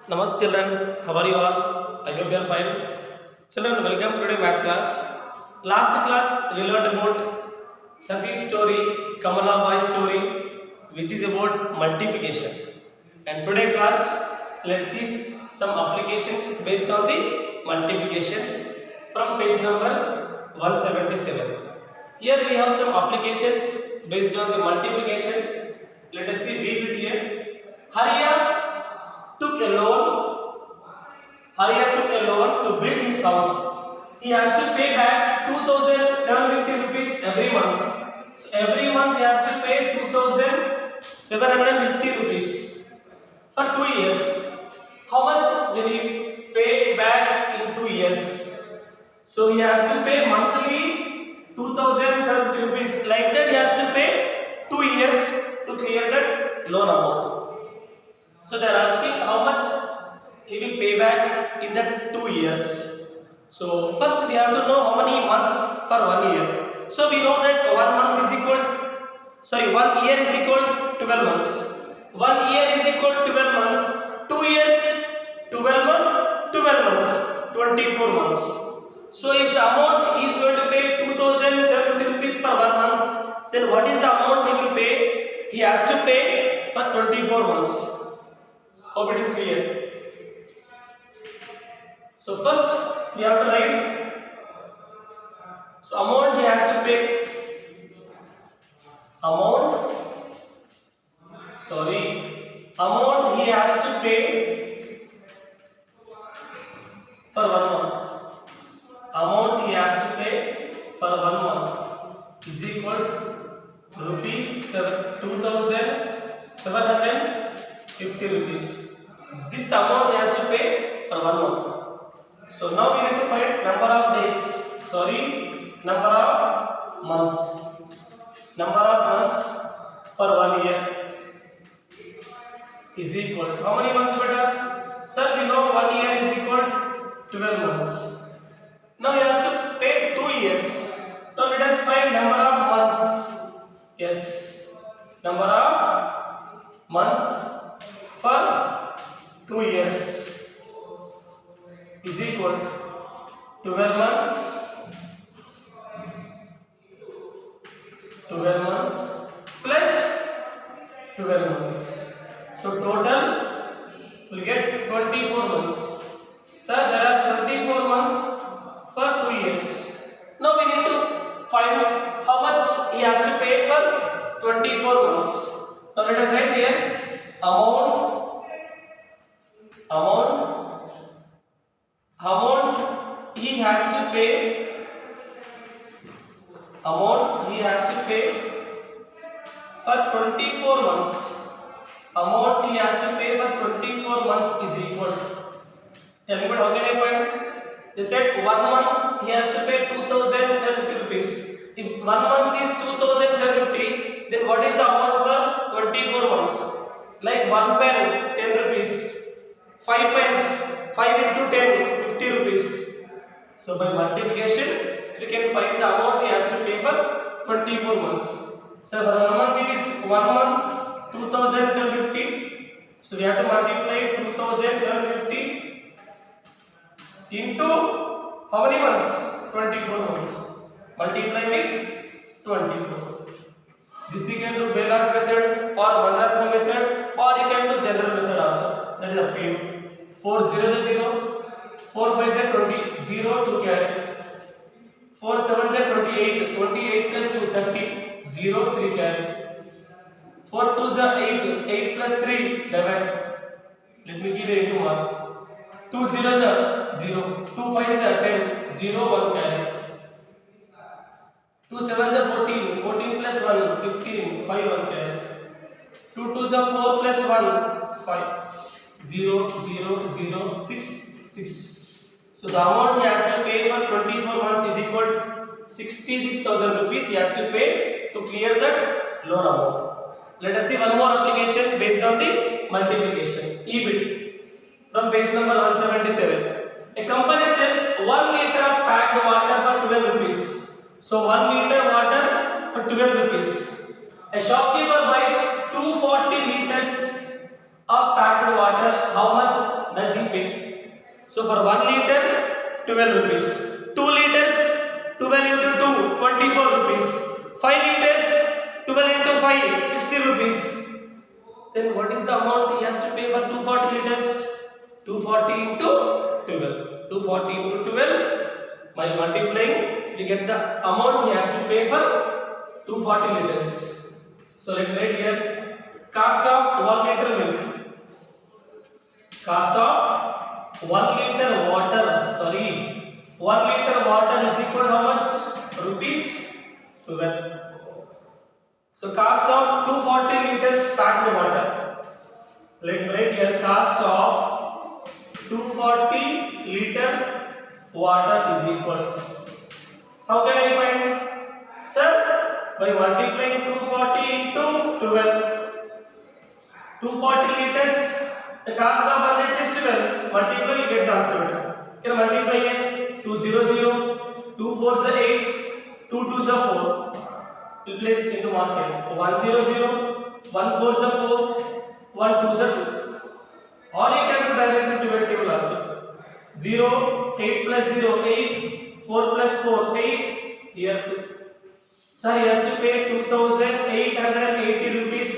Namaste children, how are you all? I hope you are fine. Children, welcome to today math class. Last class we learned about Sati's story, Kamala Bai story, which is about multiplication. And today class, let's see some applications based on the multiplications from page number 177. Here we have some applications based on the multiplication. Let us see read it here. Hariya took a loan. Hariya took a loan to build his house. He has to pay back 2,750 rupees every month. So every month he has to pay 2,750 rupees for 2 years. How much will he pay back in 2 years? So he has to pay monthly 2,750 rupees. Like that he has to pay 2 years to clear that loan amount. So they are asking how much he will pay back in that 2 years. So first we have to know how many months per 1 year. So we know that 1 month is equal to, 1 year is equal to 12 months. 1 year is equal to 12 months. 2 years, 12 months, 12 months, 24 months. So if the amount is going to pay 2,750 rupees per 1 month, then what is the amount he will pay? He has to pay for 24 months. Hope it is clear. So first we have to write. So amount he has to pay. Amount he has to pay for 1 month. Amount he has to pay for 1 month is equal to rupees 2,750 rupees. This is the amount he has to pay for 1 month. So now we need to find number of days. Number of months. Number of months for 1 year is equal to how many months, beta? Sir, we know 1 year is equal to 12 months. Now he has to pay 2 years. Now let us find number of months. Yes, number of months for 2 years is equal to 12 months. 12 months plus 12 months. So total will get 24 months. Sir, there are 24 months for 2 years. Now we need to find how much he has to pay for 24 months. Now let us write here amount he has to pay. Amount he has to pay for 24 months. Amount he has to pay for 24 months is equal to. Tell me, how can I find? They said 1 month he has to pay 2,750 rupees. If 1 month is 2,750, then what is the amount for 24 months? Like 1 pen, 10 rupees. 5 pens, 5 into 10, 50 rupees. So by multiplication, we can find the amount he has to pay for 24 months. So for 1 month it is 1 month 2,750. So we have to multiply 2,750 into how many months? 24 months. Multiply with 24. This you can do Bela's method or Manratha method, or you can do general method also. That is up to you. 4 0 is 0. 4 5 is 20. 0 2 carry. 4 7 is 28. 28 plus 2 30. 0 3 carry. 4 2 is 8. 8 plus 3 11. Let me give it into mark. 2 0 is 0. 2 5 is 10. 0 1 carry. 2 7 is 14. 14 plus 1 15. 5 1 carry. 2 2 is 4 plus 1 5. 0 0 0 6 6. So the amount he has to pay for 24 months is equal to 66,000 rupees he has to pay to clear that loan amount. Let us see one more application based on the multiplication. EBIT from page number 177. A company sells 1 liter of packed water for 12 rupees. So 1 liter water for 12 rupees. A shopkeeper buys 240 liters of packed water. How much? So for 1 liter, 12 rupees. 2 liters, 12 into 2, 24 rupees. 5 liters, 12 into 5, 60 rupees. Then what is the amount he has to pay for 240 liters? 240 into 12. 240 into 12. By multiplying, we get the amount he has to pay for 240 liters. So let me write here. Cost of 1 liter milk. Cost of 1 liter water. Sorry. 1 liter water is equal to how much? Rupees 12. So cost of 240 liters packed water. Let me write here. Cost of 240 liter water is equal. So how can I find? Sir, by multiplying 240 into 12. 240 liters. The cost of 1 liter is 12. Multiply, you get the answer. Can multiply here. 2 0 0. 2 4 is 8. 2 2 is 4. We place into market. 1 0 0. 1 4 is 4. 1 2 is 2. Or you can do directly divide table also. 0 8 plus 0 8. 4 plus 4 8. Here. Sir, he has to pay 2,880 rupees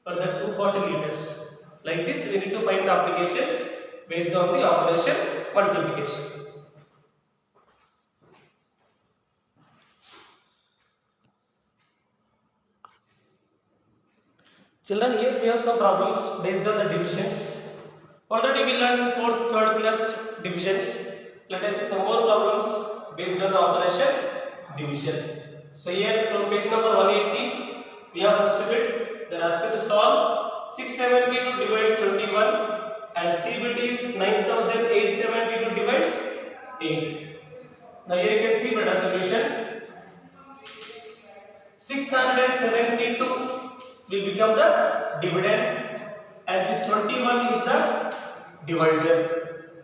for the 240 liters. Like this, we need to find the applications based on the operation multiplication. Children, here we have some problems based on the divisions. Already we learned 4th, 3rd class divisions. Let us see some more problems based on the operation division. So here from page number 180, we have first bit. They are asking to solve 672 divides 21 and C bit is 9872 divides 8. Now here you can see better solution. 672 will become the dividend and this 21 is the divisor.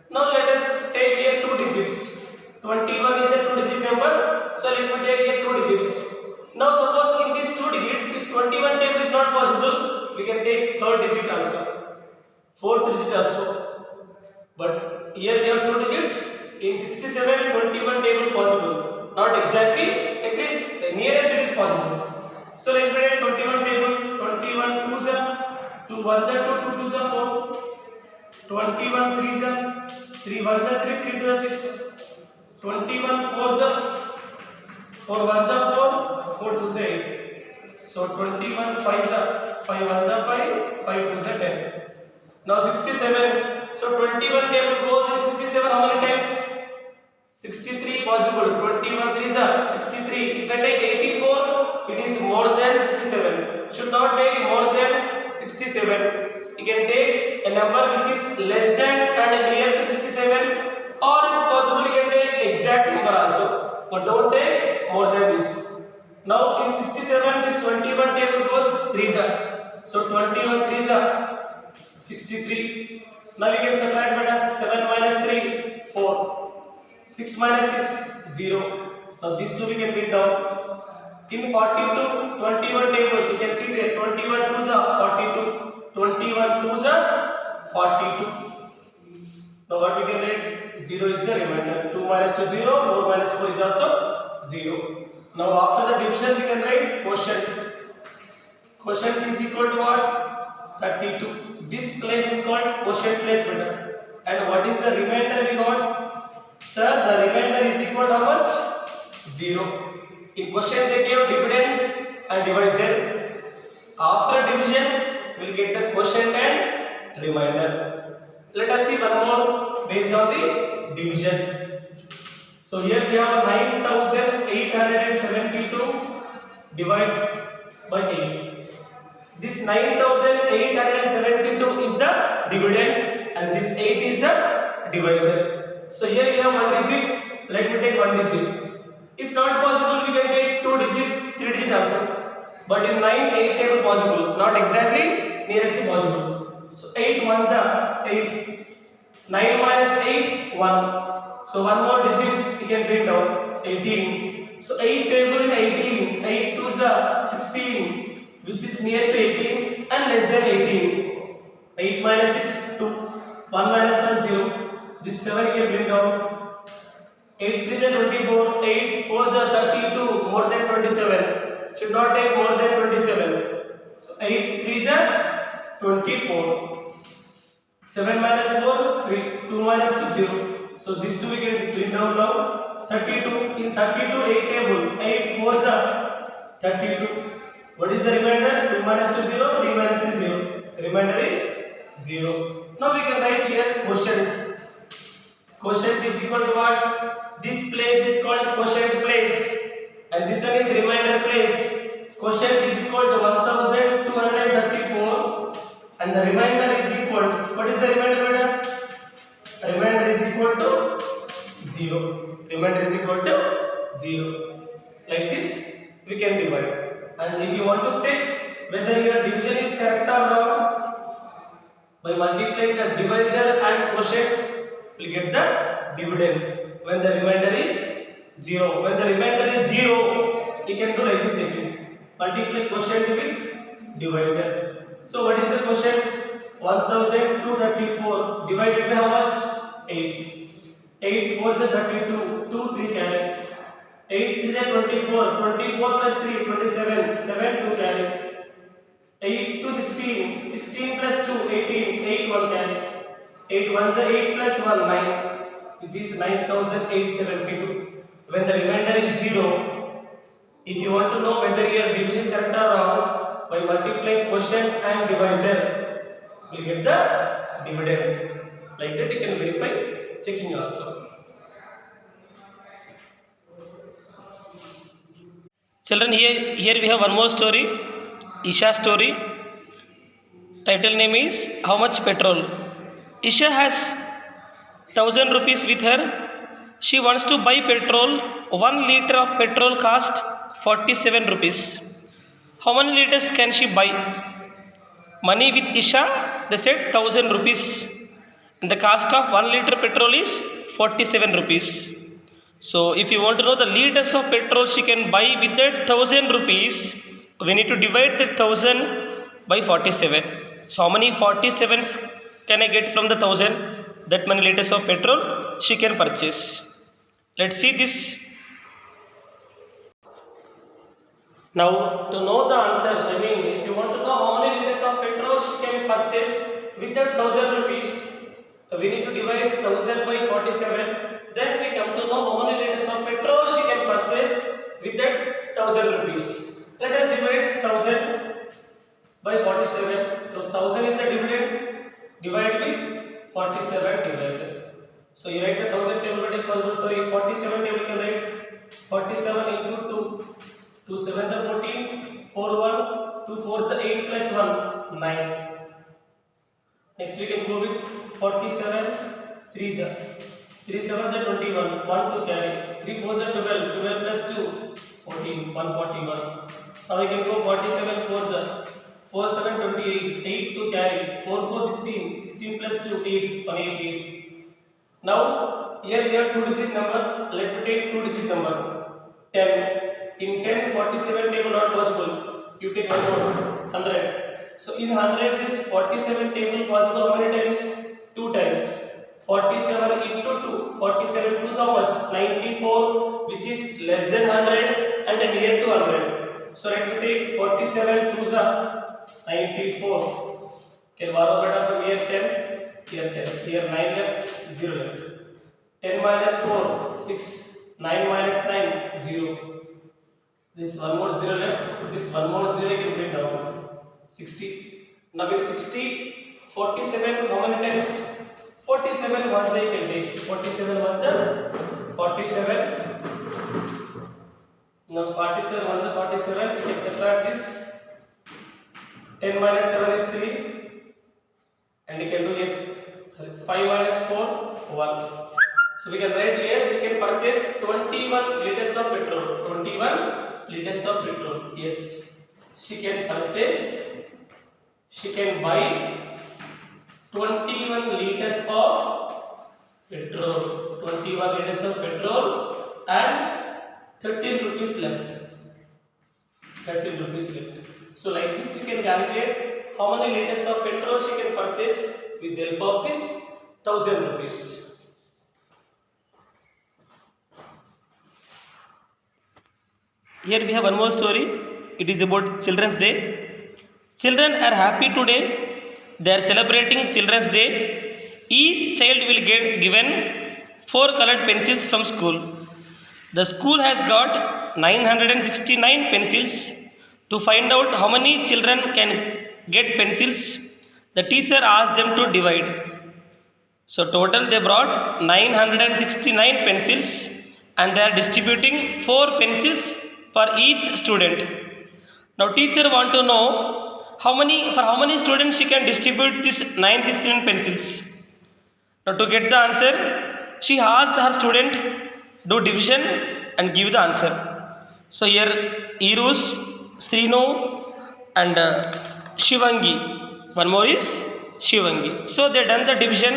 Now let us take here 2 digits. 21 is the 2-digit number, so let me take here 2 digits. Now suppose in these 2 digits, if 21 table is not possible, we can take 3rd digit also, 4th digit also. But here we have 2 digits. In 67, 21 table possible. Not exactly, at least nearest it is possible. So let me take 21 table. 21 2s are 2 1s are 2 2 2s are 4. 21 3s are 3 1s are 3 3 2 are 6. 21 4s are 4 1s are 4 4 2s are 8. So 21 5s are 5 1s are 5 5 2s are 10. Now 67. So 21 table goes in 67 how many times? 63 possible. 21 3s are 63. If I take 84, it is more than 67. Should not take more than 67. You can take a number which is less than and near to 67, or if possible you can take exact number also, but don't take more than this. Now in 67 this 21 table goes 3s are. So 21 3s are 63. Now we can subtract better. 7 minus 3 4. 6 minus 6 0. Now these two we can read down. In 42 21 table you can see there 21 2s are 42. 21 2s are 42. Now what we can write? 0 is the remainder. 2 minus 2 0. 4 minus 4 is also 0. Now after the division we can write quotient. Quotient is equal to what? 32. This place is called quotient place better. And what is the remainder we got? Sir, the remainder is equal to how much? 0. In quotient they gave dividend and divisor. After division we will get the quotient and remainder. Let us see one more based on the division. So here we have 9872 divided by 8. This 9872 is the dividend and this 8 is the divisor. So here we have 1 digit. Let me take 1 digit. If not possible, we can take 2 digit, 3 digit also. But in 9, 8 table possible. Not exactly nearest to possible. So 8 1s are 8. 9 minus 8 1. So one more digit we can bring down 18. So 8 table in 18. 8 2s are 16, which is near to 18 and less than 18. 8 minus 6 2. 1 minus 1 0. This 7 you can bring down. 8 3s are 24, 8 4s are 32, more than 27. Should not take more than 27. So 8 3s are 24. 7 minus 4, 3. 2 minus 2, 0. So these two we can bring down now. 32. In 32, 8 table. 8 4s are 32. What is the remainder? 2 minus 2, 0. 3 minus 3, 0. Remainder is 0. Now we can write here quotient. Quotient is equal to what? This place is called quotient place and this one is remainder place. Quotient is equal to 1234 and the remainder is equal to, what is the remainder, beta? Remainder is equal to 0. Remainder is equal to 0. Like this we can divide. And if you want to check whether your division is correct or wrong, by multiplying the divisor and quotient, we get the dividend when the remainder is 0. When the remainder is 0, you can do like this technique. Multiply quotient with divisor. So what is the quotient? 1234 divided by how much? 8. 8 4 is 32. 2 3 carry. 8 3 is 24. 24 plus 3 27. 7 2 carry. 8 to 16. 16 plus 2 18. 8 1 carry. 8 1 is 8 plus 1 9, which is 9872. When the remainder is 0, if you want to know whether your division is correct or wrong, by multiplying quotient and divisor, you get the dividend. Like that you can verify checking also. Children, here we have one more story, Isha story. Title name is How Much Petrol. Isha has 1000 rupees with her. She wants to buy petrol. 1 liter of petrol cost 47 rupees. How many liters can she buy? Money with Isha, they said 1000 rupees. And the cost of 1 liter petrol is 47 rupees. So if you want to know the liters of petrol she can buy with that 1000 rupees, we need to divide that 1000 by 47. So how many 47s can I get from the 1000? That many liters of petrol she can purchase. Let's see this. Now to know the answer, if you want to know how many liters of petrol she can purchase with that 1000 rupees, we need to divide 1000 by 47. Then we come to know how many liters of petrol she can purchase with that 1000 rupees. Let us divide 1000 by 47. So 1000 is the dividend. Divide with 47 divisor. So you write the 1000 table but equal to 47 table you can write 47 into 2. 2 7s are 14. 4 1. 2 4s are 8 plus 1 9. Next we can go with 47. 3s are 3 7s are 21. 1 2 carry. 3 4s are 12. 12 plus 2 14. 141. Now we can go 47 4s are 4 7 28, 8 to carry, 4 4 16, 16 plus 2 8, 188. Now here we have 2 digit number. Let me take 2 digit number 10. In 10 47 table not possible. You take one more 100. So in 100 this 47 table possible how many times? 2 times. 47 into 2. 47 2 how much? 94, which is less than 100 and near to 100. So let me take 47 2s are 94. Can borrow beta from here 10, here 10, here 9 left, 0 left. 10 minus 4, 6, 9 minus 9, 0. This one more 0 left, this one more 0 you can bring down. 60. Now with 60, 47 how many times? 47 ones I can take. 47 ones are 47. Now 47 ones are 47, we can subtract this. 10 minus 7 is 3 and you can do here 5 minus 4 1. So we can write here she can purchase 21 liters of petrol. 21 liters of petrol. Yes, she can purchase, she can buy 21 liters of petrol. 21 liters of petrol and 13 rupees left. 13 rupees left. So like this you can calculate how many liters of petrol she can purchase with the help of this 1000 rupees. Here we have one more story. It is about Children's Day. Children are happy today. They are celebrating Children's Day. Each child will get given 4 colored pencils from school. The school has got 969 pencils. To find out how many children can get pencils, the teacher asked them to divide. So total they brought 969 pencils and they are distributing 4 pencils for each student. Now teacher want to know for how many students she can distribute this 969 pencils. Now to get the answer, she asked her student do division and give the answer. So here Irus, Srinu and Shivangi. One more is Shivangi. So they done the division,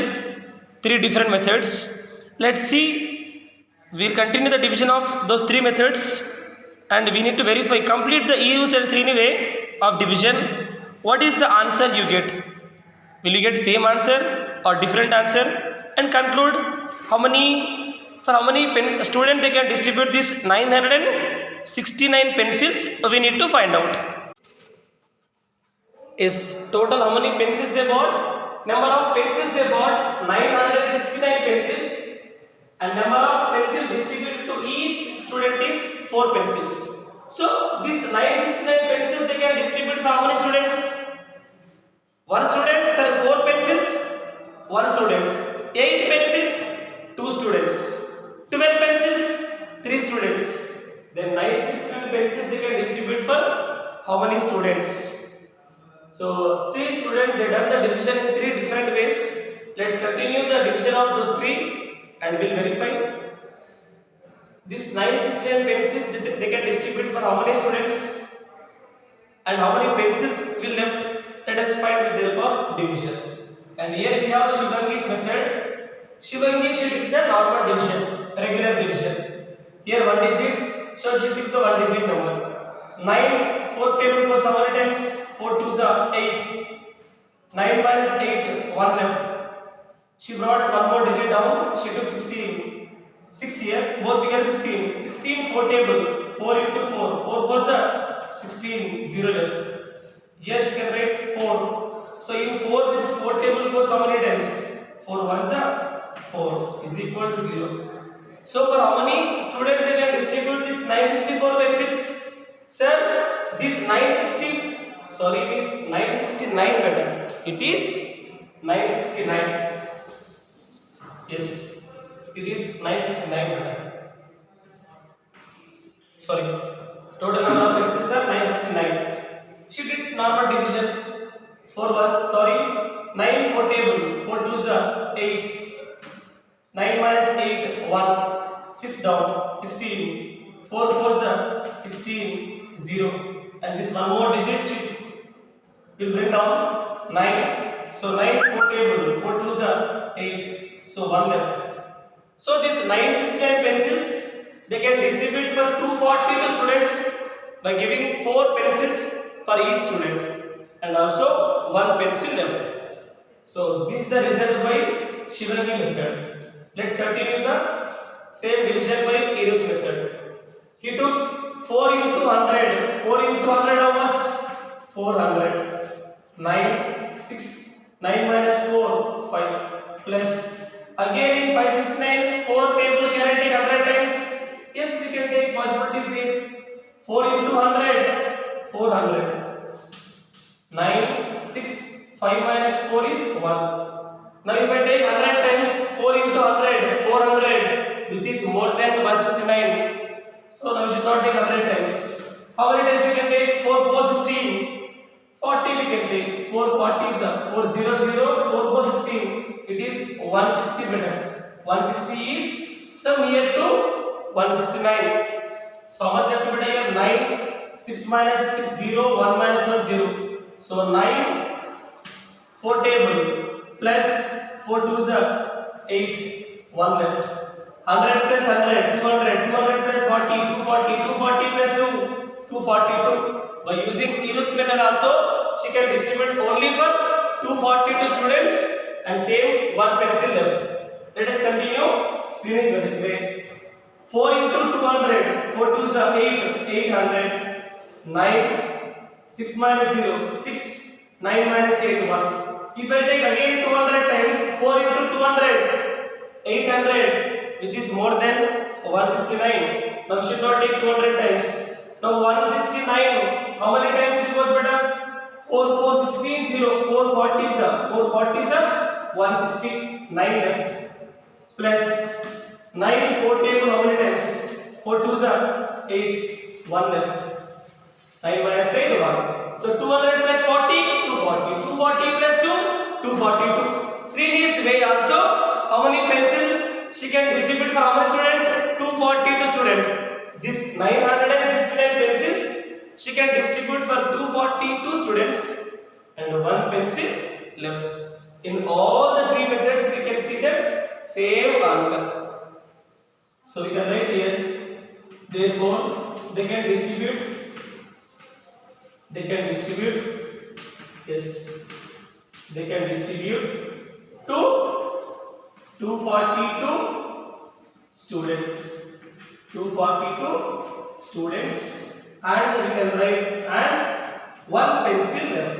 3 different methods. Let's see, we'll continue the division of those 3 methods and we need to verify, complete the Irus and Srinu way of division. What is the answer you get? Will you get same answer or different answer? And conclude for how many students they can distribute this 969 pencils, we need to find out. Is total how many pencils they bought? Number of pencils they bought 969 pencils and number of pencils distributed to each student is 4 pencils. So this 969 pencils they can distribute for how many students? 1 student, 4 pencils, 1 student. 8 pencils, 2 students. 12 pencils, 3 students. Then 969 pencils they can distribute for how many students? So 3 students they done the division in 3 different ways. Let's continue the division of those 3 and we'll verify. This 969 pencils they can distribute for how many students and how many pencils will left. Let us find with the help of division. And here we have Shivangi's method. Shivangi she did the normal division, regular division. Here 1 digit, so she picked the 1 digit number. 9, 4 table goes how many times? 4 2s are 8. 9 minus 8, 1 left. She brought 1 more digit down, she took 16. 6 here, both together 16. 16, 4 table, 4 into 4. 4 4s are 16, 0 left. Here she can write 4. So in 4, this 4 table goes how many times? 4 1s are 4 is equal to 0. So for how many students they can distribute this 964 pencils? Sir, this 969 better. It is 969. Yes, it is 969 better. Sorry, total number of pencils are 969. She did normal division. 4 1, sorry, 9 4 table, 4 2s are 8. 9 minus 8, 1. 6 down, 16. 4 4s are 16, 0. And this 1 more digit she will bring down 9. So 9 4 table, 4 2s are 8. So 1 left. So this 969 pencils they can distribute for 242 students by giving 4 pencils for each student. And also 1 pencil left. So this is the result by Shivangi method. Let's continue the same division by Irus method. He took 4 into 100. 4 into 100 how much? 400. 9 6. 9 minus 4 5 plus. Again in 569 4 table can I take 100 times? Yes, we can take possibilities there. 4 into 100 400. 9, 6, 5 minus 4 is 1. Now if I take 100 times 4 into 100, 400, which is more than 169. So now we should not take 100 times. How many times we can take? 4, 4, 16. 40 we can take. 4, 40 is 4, 0, 0, 4, 4, 16. It is 160 better. 160 is some near to 169. So how much left to better here? 9, 6 minus 6, 0, 1 minus 1, 0. So 9, 4 table plus 4 2s are 8, 1 left. 100 plus 100, 200, 200 plus 40, 240, 240 plus 2, 242. By using Irus method also, she can distribute only for 242 students and same 1 pencil left. Let us continue Srinu's way. 4 into 200, 4 2s are 8, 800. 9, 6 minus 0, 6, 9 minus 8, 1. If I take again 200 times 4 into 200, 800, which is more than 169. Now should not take 200 times. Now 169, how many times it goes better? 4, 4, 16, 0, 4 40s are 169 left. Plus 9, 4 table, how many times? 4 2s are 8, 1 left. 9 minus 8, 1. So 200 plus 40, 240. 240 plus 2, 242. Srini's way also, how many pencil she can distribute for how many student? 242 student. This 969 pencils she can distribute for 242 students and 1 pencil left. In all the 3 methods we can see that same answer. So we can write here, therefore they can distribute, yes, they can distribute to 242 students, 242 students, and we can write and 1 pencil left.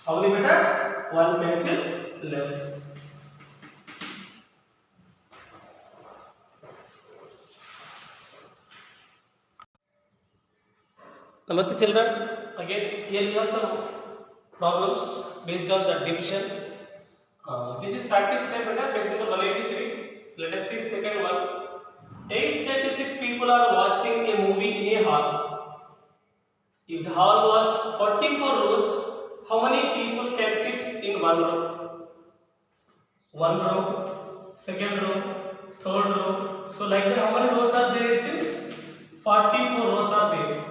How many beta? 1 pencil left. Namaste children. Again here we have some problems based on the division. This is practice time beta, page number 183. Let us see second one. 836 people are watching a movie in a hall. If the hall was 44 rows, how many people can sit in one row? One row, second row, third row. So like that, how many rows are there? It seems 44 rows are there.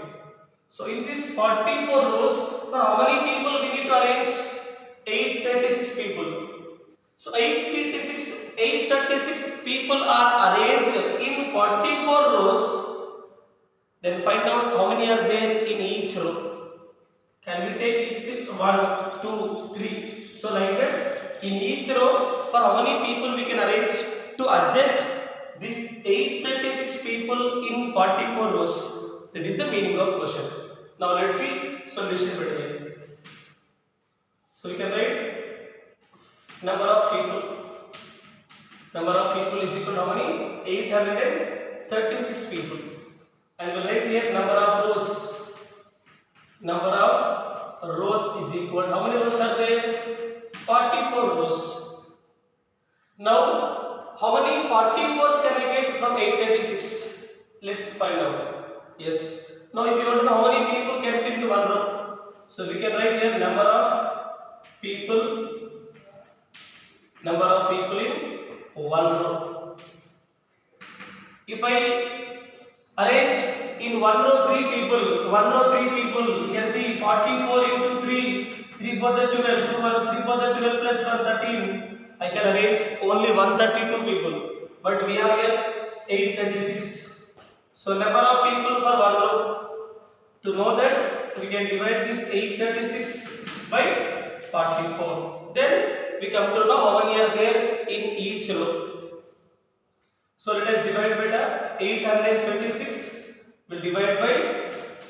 So in this 44 rows, for how many people we need to arrange? 836 people. So 836 people are arranged in 44 rows. Then find out how many are there in each row. Can we take each 1, 2, 3? So like that, in each row, for how many people we can arrange to adjust this 836 people in 44 rows? That is the meaning of question. Now let's see solution again. So we can write number of people. Number of people is equal to how many? 836 people. And we'll write here number of rows. Number of rows is equal to how many rows are there? 44 rows. Now, how many 44s can I get from 836? Let's find out. Yes. Now, if you want to know how many people can sit in one row, so we can write here number of people in one row. If I arrange in one row 3 people, you can see 44 into 3, 3 4 are 12, 2 1, 3 4 are 12 plus 1 13. I can arrange only 132 people, but we have here 836. So number of people for one row. To know that, we can divide this 836 by 44. Then we come to know how many are there in each row. So let us divide beta. 836 will divide by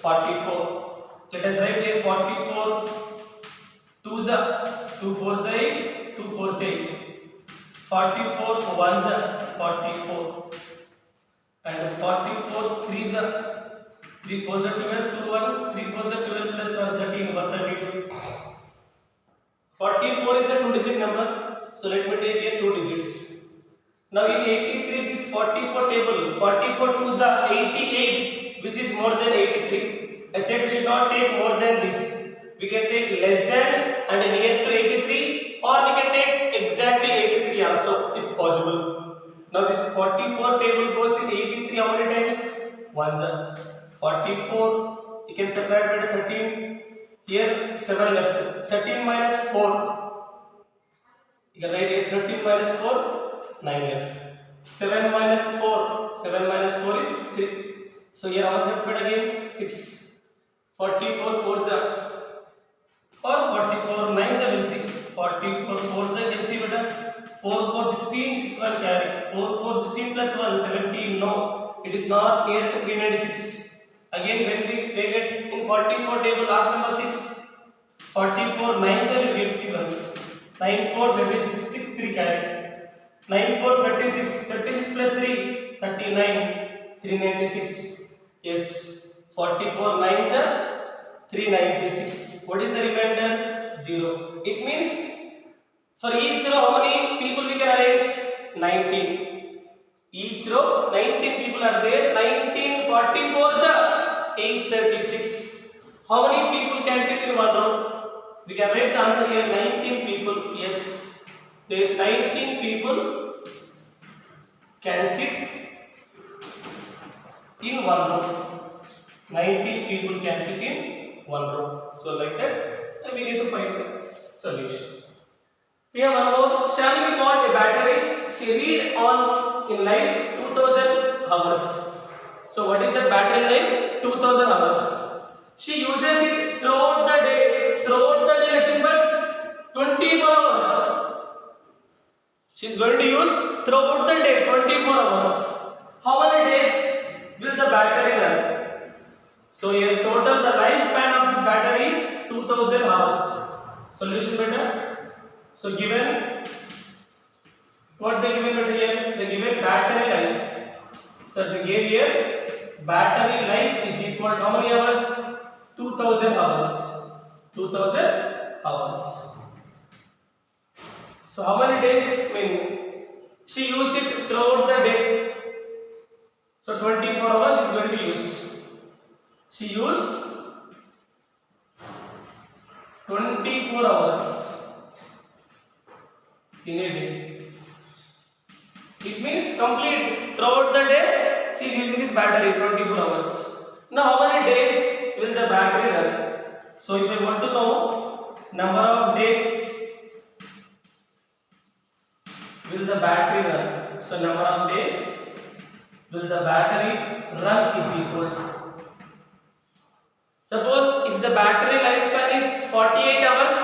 44. Let us write here 44. 2s are 2 4s are 8, 2 4s are 8. 44 1s are 44. And 44 3s are 3 4s are 12, 2 1, 3 4s are 12 plus 1 13, 132. 44 is the 2-digit number. So let me take here 2 digits. Now in 83, this 44 table, 44 2s are 88, which is more than 83. I said we should not take more than this. We can take less than and near to 83, or we can take exactly 83 also if possible. Now this 44 table goes in 83 how many times? 1s. 44, you can subtract by 13. Here 7 left. 13 minus 4. You can write here 13 minus 4, 9 left. 7 minus 4. 7 minus 4 is 3. So here how much left again? 6. 44 4s are, or 44 9s I will see. 44 4s I can see better. 4 4 16, 6 1 carry. 4 4 16 plus 1 17. No. it is not near to 396. Again, when we take it in 44 table, last number 6, 44 9 will get 7. 9 4 36, 6 3 carry. 9 4 36, 36 plus 3 39, 396. Yes, 44 9 396. What is the remainder? 0. It means for each row how many people we can arrange? 19. Each row 19 people are there. 19 44 is 836. How many people can sit in one row? We can write the answer here. 19 people. Yes, there 19 people can sit in one row. 19 people can sit in one row. So like that, we need to find the solution. We have one more. Shall we bought a battery? She read on in life 2000 hours. So what is the battery life? 2000 hours. She uses it throughout the day. Throughout the day, nothing but 24 hours. She is going to use throughout the day 24 hours. How many days will the battery run? So here total the lifespan of this battery is 2000 hours. Solution better. So given what they given better here? They given battery life. So they gave here battery life is equal to how many hours? 2000 hours. 2000 hours. So how many days? I mean, she used it throughout the day. So 24 hours is going to use. She used 24 hours in a day. It means complete throughout the day she is using this battery 24 hours. Now how many days will the battery run? So if I want to know number of days will the battery run. So number of days will the battery run is equal to. Suppose if the battery lifespan is 48 hours,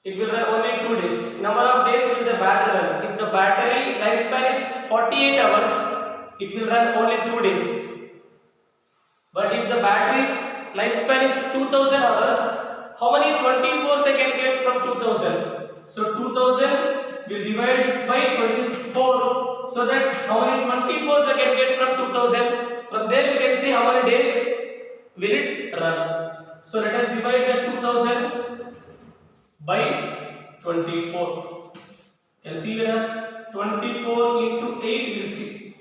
it will run only 2 days. Number of days will the battery run. If the battery lifespan is 48 hours, it will run only 2 days. But if the battery's lifespan is 2000 hours, how many 24 seconds get from 2000? So 2000 will divide by 24. So that how many 24 seconds get from 2000? From there we can see how many days will it run. So let us divide the 2000 by 24. You can see here 24 into 8 will see.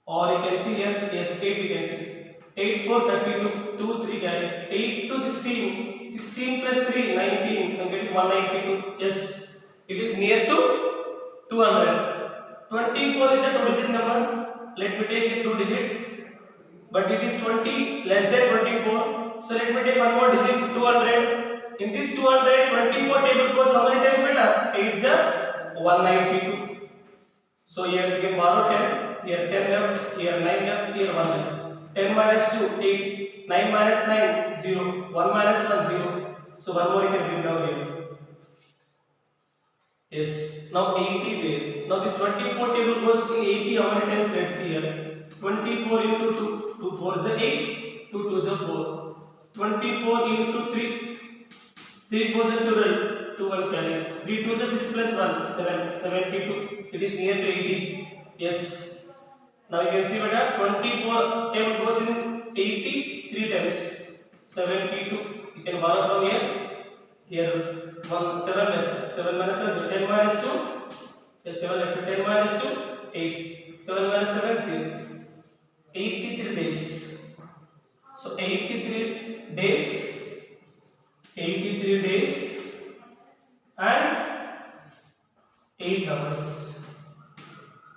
Or you can see here, yes, 8 you can see. 8 4 32, 2 3 carry. 8 to 16, 16 plus 3 19. I am getting 192. Yes, it is near to 200. 24 is the 2-digit number. Let me take it 2 digit. But it is 20 less than 24. So let me take one more digit 200. In this 224 table goes how many times better? 8 is 192. So here we can borrow 10. Here 10 left. Here 9 left. Here 1 left. 10 minus 2 8. 9 minus 9 0. 1 minus 1 0. So one more you can bring down here. Yes. Now 80 there. Now this 24 table goes in 80 how many times? Let's see here. 24 into 2. 2 4 is 8. 2 2 is 4. 24 into 3. 3 4 is 12. 2 1 carry. 3 2 is 6 plus 1. 7. 72. It is near to 80. Yes. Now you can see better. 24 table goes in 80 3 times. 72. You can borrow from here. Here 1 7 left. 7 minus 7. 10 minus 2. Yes, 7 left. 10 minus 2 8. 7 minus 7 0. 83 days. So 83 days. 83 days and 8 hours.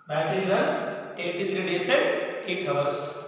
Battery run 83 days and 8 hours.